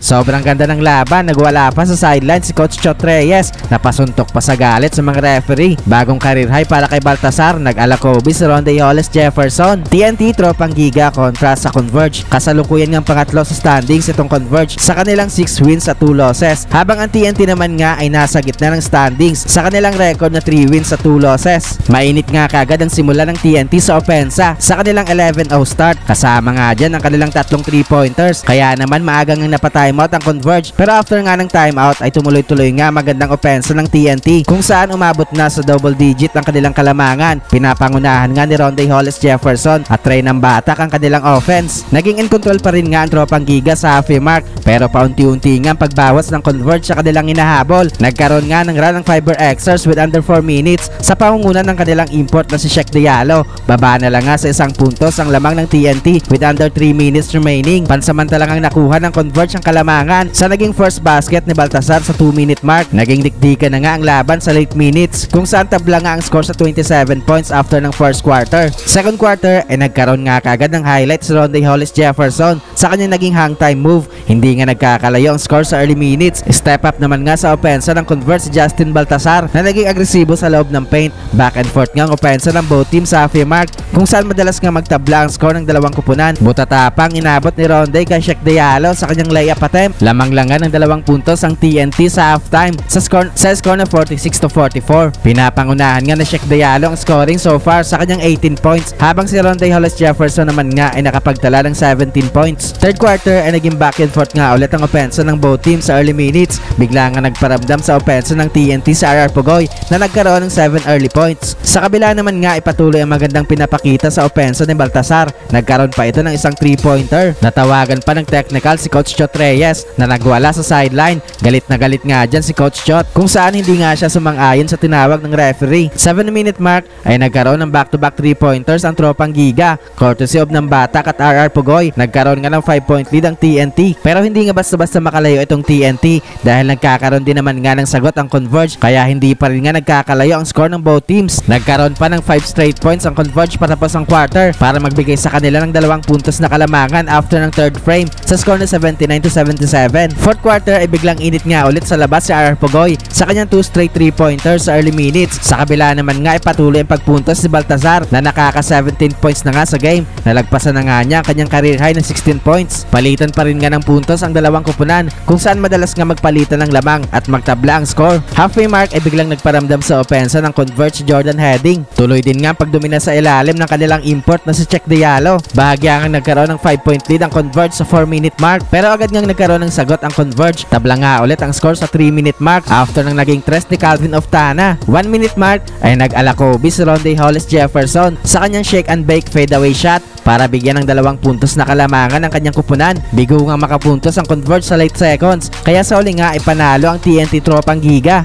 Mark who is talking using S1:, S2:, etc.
S1: Sobrang ganda ng laban, nagwala pa sa sideline si Coach Chot Reyes, napasuntok pa sa galit sa mga referee. Bagong career high para kay Baltasar, nag-alakobi si Ronde Hollis Jefferson. TNT tropang Giga kontra sa Converge. Kasalukuyan ng pangatlo sa standings itong Converge sa kanilang 6 wins at 2 losses. Habang ang TNT naman nga ay nasa gitna ng standings sa kanilang record na 3 wins at 2 losses. Mainit nga kagad ang simula ng TNT sa opensa sa kanilang 11-0 start. Kasama nga dyan ang kanilang tatlong 3-pointers. Kaya naman maagang nga napatimeout ang Converge. Pero after nga ng timeout ay tumuloy-tuloy nga magandang opensa ng TNT kung saan umabot na sa double digit ang kanilang kalamangan. Pinapangunahan nga ni Ronde Hollis Jefferson at Trey ng Batak ang kanilang offense. Naging in control pa rin nga ang tropang Giga sa halfway mark pero paunti-unti nga ang pagbawas ng Converge sa kanilang hinahabol. Nagkaroon nga ng run ng Fiber Xers with under 4 minutes sa pangungunan ng kanilang import na si Sheck Diallo. Baba na lang nga sa 1 puntos ang lamang ng TNT with under 3 minutes remaining. Pansamantalang ang nakuha ng Converge ang kalamangan sa naging first basket ni Baltasar sa 2-minute mark. Naging dikdikan na nga ang laban sa late minutes kung saan tabla nga ang score sa 27 points after ng first quarter. Second quarter ay nagkaroon nga kagad ng highlights si Ronde Hollis Jefferson sa kanyang naging hang time move. Hindi nga nagkakalayo ang score sa early minutes. Step up naman nga sa opensa ng Converge si Justin Baltasar na naging agresibo sa loob ng paint. Back and forth nga ang opensa ng both teams sa halfway mark kung saan madalas nga magtabla ang score ng dalawang kupunan. Butatapang inabot ni Ronde kay Sheck Diallo sa kanyang layup attempt. Lamang lang nga ng 2 puntos ang TNT sa halftime sa score na 46-44. Pinapangunahan nga na Sheck Diallo ang scoring so far sa kanyang 18 points habang si Ronde Hollis Jefferson naman nga ay nakapagtala ng 17 points. Third quarter ay naging back and forth nga ulit ang opensa ng both teams sa early minutes. Bigla nga nagparamdam sa opensa ng TNT sa RR Pugoy na nagkaroon ng 7 early points. Sa kabila naman nga ipatuloy ang magandang pinapakita sa opensa ni Baltasar. Nagkaroon pa ito ng isang 3-pointer. Natawagan pa ng technical si Coach Chot Reyes na nagwala sa sideline. Galit na galit nga dyan si Coach Chot kung saan hindi nga siya sumang-ayon sa tinawag ng referee. 7-minute mark ay nagkaroon ng back-to-back 3-pointers ang tropang Giga courtesy of ng Batak at RR Pugoy. Nagkaroon nga ng 5-point lead ang TNT pero hindi nga basta-basta makalayo itong TNT dahil nagkakaroon din naman nga ng sagot ang Converge kaya hindi pa rin nga nagkakalayo ang score ng both teams. Nagkaroon pa ng 5 straight points ang Converge patapos ang quarter para magbigay sa kanila ng 2 puntos na kalamangan after ng third frame sa score na 79-77. Fourth quarter ay biglang init nga ulit sa labas si RR Pugoy sa kanyang 2 straight 3-pointers sa early minutes. Sa kabila naman nga ay patuloy ang pagpuntos si Baltasar na nakaka 17 points na nga sa game. Nalagpasan na nga niya ang kanyang career high na 16 points. Palitan pa rin nga ng puntos ang dalawang kupunan kung saan madalas nga magpalitan ng lamang at magtabla ang score. Halfway mark ay biglang nagparamdam sa opensa ng Converge si Jordan Heading. Tuloy din nga pagdomina sa ilalim ng kanilang import na si Sheck Diallo. Bahagya nga nagkaroon ng 5-point lead ang Converge sa 4-minute mark pero agad nga nagkaroon ng sagot ang Converge. Tabla nga ulit ang score sa 3-minute mark after ng naging tres ni Calvin Oftana. 1-minute mark ay nag-alakobi si Ronde Hollis Jefferson sa kanyang shake and bake fadeaway shot para bigyan ng 2 puntos na kalamangan ang kanyang kupunan. Bigo nga makapuntos ang Converge sa late seconds kaya sa uli nga ay panalo ang TNT tropang Giga.